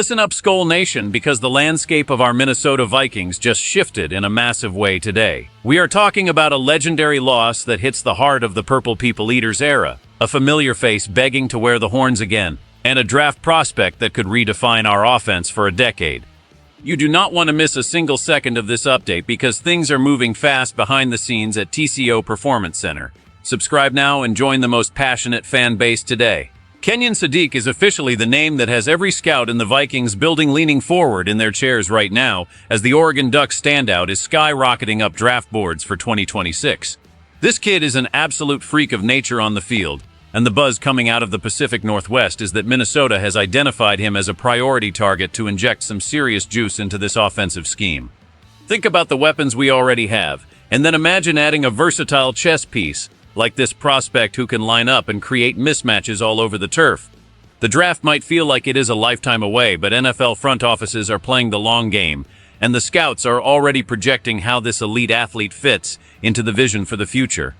Listen up, Skol Nation, because the landscape of our Minnesota Vikings just shifted in a massive way today. We are talking about a legendary loss that hits the heart of the Purple People Eaters era, a familiar face begging to wear the horns again, and a draft prospect that could redefine our offense for a decade. You do not want to miss a single second of this update because things are moving fast behind the scenes at TCO Performance Center. Subscribe now and join the most passionate fan base today. Kenyon Sadiq is officially the name that has every scout in the Vikings building leaning forward in their chairs right now as the Oregon Ducks standout is skyrocketing up draft boards for 2026. This kid is an absolute freak of nature on the field, and the buzz coming out of the Pacific Northwest is that Minnesota has identified him as a priority target to inject some serious juice into this offensive scheme. Think about the weapons we already have, and then imagine adding a versatile chess piece like this prospect who can line up and create mismatches all over the turf. The draft might feel like it is a lifetime away, but NFL front offices are playing the long game, and the scouts are already projecting how this elite athlete fits into the vision for the future.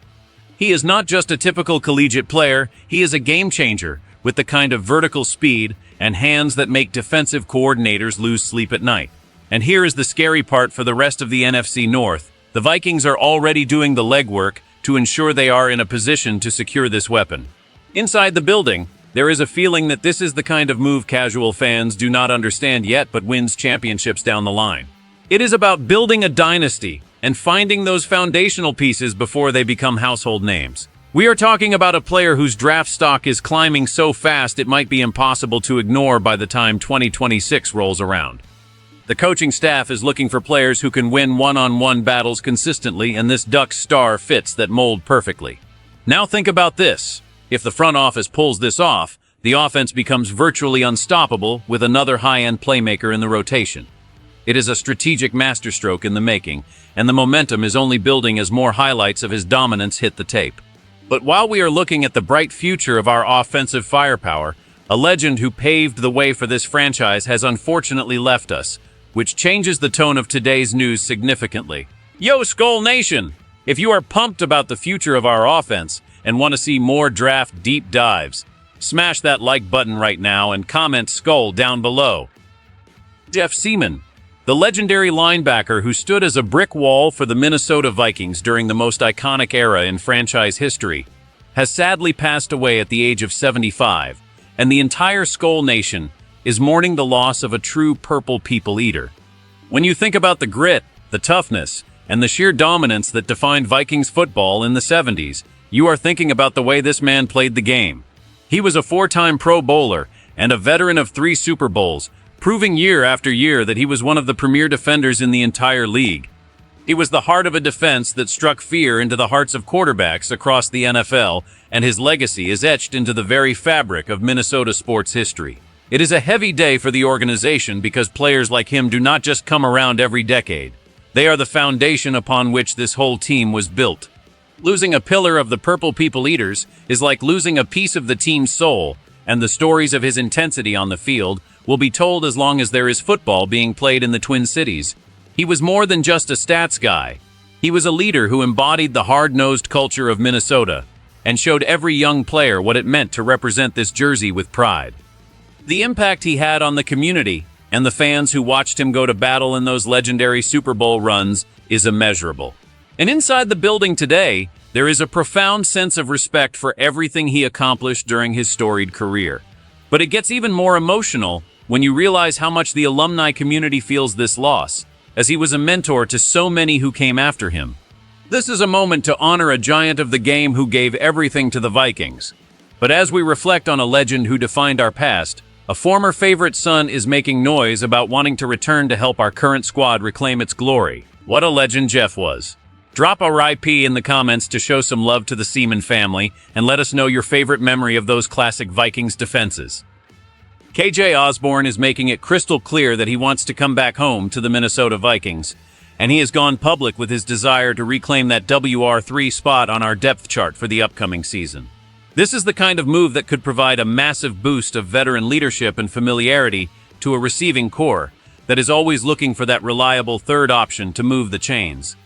He is not just a typical collegiate player, he is a game changer with the kind of vertical speed and hands that make defensive coordinators lose sleep at night. And here is the scary part for the rest of the NFC North. The Vikings are already doing the legwork to ensure they are in a position to secure this weapon. Inside the building, there is a feeling that this is the kind of move casual fans do not understand yet but wins championships down the line. It is about building a dynasty and finding those foundational pieces before they become household names. We are talking about a player whose draft stock is climbing so fast it might be impossible to ignore by the time 2026 rolls around. The coaching staff is looking for players who can win one-on-one battles consistently, and this Ducks star fits that mold perfectly. Now think about this. If the front office pulls this off, the offense becomes virtually unstoppable with another high-end playmaker in the rotation. It is a strategic masterstroke in the making, and the momentum is only building as more highlights of his dominance hit the tape. But while we are looking at the bright future of our offensive firepower, a legend who paved the way for this franchise has unfortunately left us, which changes the tone of today's news significantly. Yo, Skol Nation! If you are pumped about the future of our offense and want to see more draft deep dives, smash that like button right now and comment Skol down below. Jeff Seaman, the legendary linebacker who stood as a brick wall for the Minnesota Vikings during the most iconic era in franchise history, has sadly passed away at the age of 75, and the entire Skol Nation is mourning the loss of a true Purple People Eater. When you think about the grit, the toughness, and the sheer dominance that defined Vikings football in the 70s, you are thinking about the way this man played the game. He was a four-time Pro Bowler and a veteran of 3 Super Bowls, proving year after year that he was one of the premier defenders in the entire league. He was the heart of a defense that struck fear into the hearts of quarterbacks across the NFL, and his legacy is etched into the very fabric of Minnesota sports history. It is a heavy day for the organization because players like him do not just come around every decade. They are the foundation upon which this whole team was built. Losing a pillar of the Purple People Eaters is like losing a piece of the team's soul, and the stories of his intensity on the field will be told as long as there is football being played in the Twin Cities. He was more than just a stats guy. He was a leader who embodied the hard-nosed culture of Minnesota and showed every young player what it meant to represent this jersey with pride. The impact he had on the community and the fans who watched him go to battle in those legendary Super Bowl runs is immeasurable. And inside the building today, there is a profound sense of respect for everything he accomplished during his storied career. But it gets even more emotional when you realize how much the alumni community feels this loss, as he was a mentor to so many who came after him. This is a moment to honor a giant of the game who gave everything to the Vikings. But as we reflect on a legend who defined our past, a former favorite son is making noise about wanting to return to help our current squad reclaim its glory. What a legend Jeff was. Drop a RIP in the comments to show some love to the Seaman family and let us know your favorite memory of those classic Vikings defenses. KJ Osborne is making it crystal clear that he wants to come back home to the Minnesota Vikings, and he has gone public with his desire to reclaim that WR3 spot on our depth chart for the upcoming season. This is the kind of move that could provide a massive boost of veteran leadership and familiarity to a receiving corps that is always looking for that reliable third option to move the chains.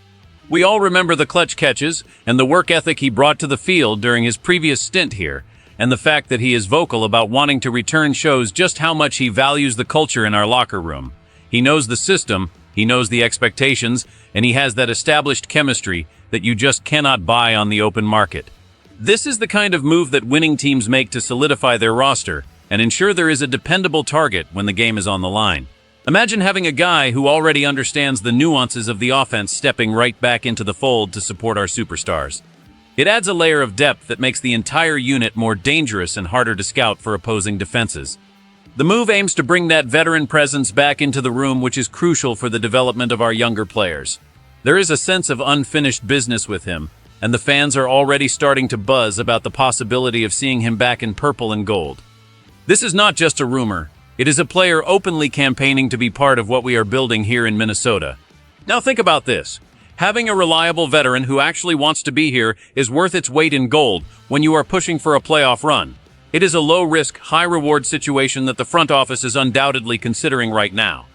We all remember the clutch catches and the work ethic he brought to the field during his previous stint here, and the fact that he is vocal about wanting to return shows just how much he values the culture in our locker room. He knows the system, he knows the expectations, and he has that established chemistry that you just cannot buy on the open market. This is the kind of move that winning teams make to solidify their roster and ensure there is a dependable target when the game is on the line. Imagine having a guy who already understands the nuances of the offense stepping right back into the fold to support our superstars. It adds a layer of depth that makes the entire unit more dangerous and harder to scout for opposing defenses. The move aims to bring that veteran presence back into the room, which is crucial for the development of our younger players. There is a sense of unfinished business with him, and the fans are already starting to buzz about the possibility of seeing him back in purple and gold. This is not just a rumor. It is a player openly campaigning to be part of what we are building here in Minnesota. Now think about this. Having a reliable veteran who actually wants to be here is worth its weight in gold when you are pushing for a playoff run. It is a low-risk, high-reward situation that the front office is undoubtedly considering right now.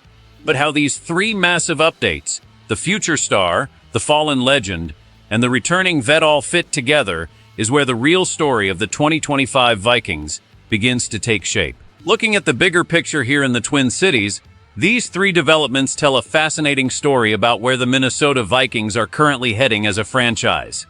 But how these three massive updates, the future star, the fallen legend, and the returning vet all fit together is where the real story of the 2025 Vikings begins to take shape. Looking at the bigger picture here in the Twin Cities, these three developments tell a fascinating story about where the Minnesota Vikings are currently heading as a franchise.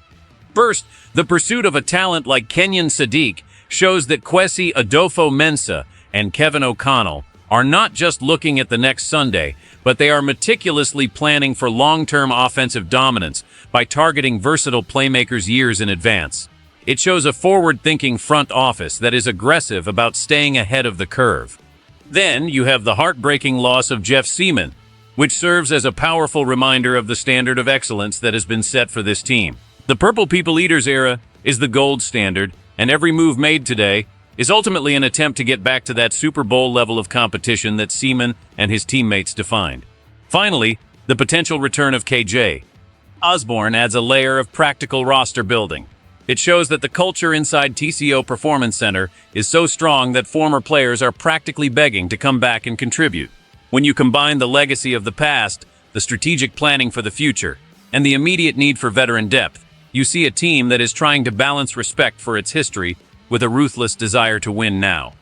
First, the pursuit of a talent like Kenyon Sadiq shows that Kwesi Adofo-Mensah and Kevin O'Connell are not just looking at the next Sunday, but they are meticulously planning for long-term offensive dominance by targeting versatile playmakers years in advance. It shows a forward-thinking front office that is aggressive about staying ahead of the curve. Then you have the heartbreaking loss of Jeff Seaman, which serves as a powerful reminder of the standard of excellence that has been set for this team. The Purple People Eaters era is the gold standard, and every move made today is ultimately an attempt to get back to that Super Bowl level of competition that Seaman and his teammates defined. Finally, the potential return of KJ Osborne adds a layer of practical roster building. It shows that the culture inside TCO Performance Center is so strong that former players are practically begging to come back and contribute. When you combine the legacy of the past, the strategic planning for the future, and the immediate need for veteran depth, you see a team that is trying to balance respect for its history with a ruthless desire to win now.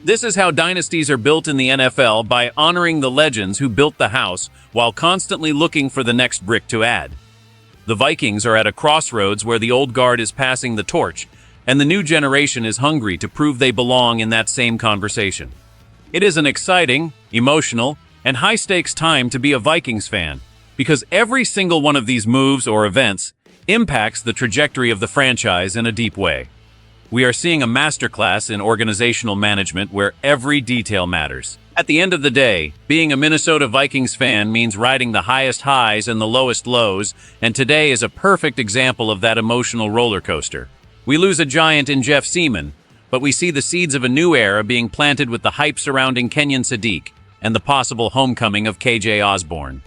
This is how dynasties are built in the NFL, by honoring the legends who built the house while constantly looking for the next brick to add. The Vikings are at a crossroads where the old guard is passing the torch, and the new generation is hungry to prove they belong in that same conversation. It is an exciting, emotional, and high-stakes time to be a Vikings fan, because every single one of these moves or events impacts the trajectory of the franchise in a deep way. We are seeing a masterclass in organizational management where every detail matters. At the end of the day, being a Minnesota Vikings fan means riding the highest highs and the lowest lows, and today is a perfect example of that emotional roller coaster. We lose a giant in Jeff Seaman, but we see the seeds of a new era being planted with the hype surrounding Kenyon Sadiq and the possible homecoming of KJ Osborne.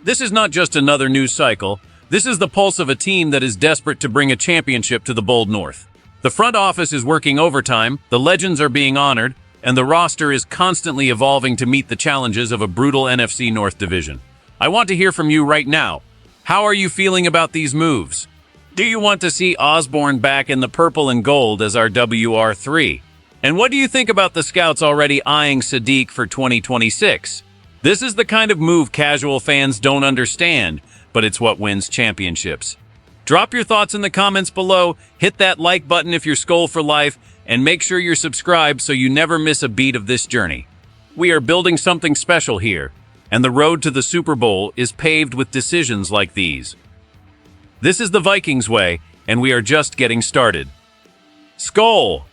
This is not just another news cycle. This is the pulse of a team that is desperate to bring a championship to the bold north. The front office is working overtime, the legends are being honored, and the roster is constantly evolving to meet the challenges of a brutal NFC North division. I want to hear from you right now. How are you feeling about these moves? Do you want to see Osborne back in the purple and gold as our WR3? And what do you think about the scouts already eyeing Sadiq for 2026? This is the kind of move casual fans don't understand, but it's what wins championships. Drop your thoughts in the comments below, hit that like button if you're Skol for life, and make sure you're subscribed so you never miss a beat of this journey. We are building something special here, and the road to the Super Bowl is paved with decisions like these. This is the Vikings way, and we are just getting started. Skol!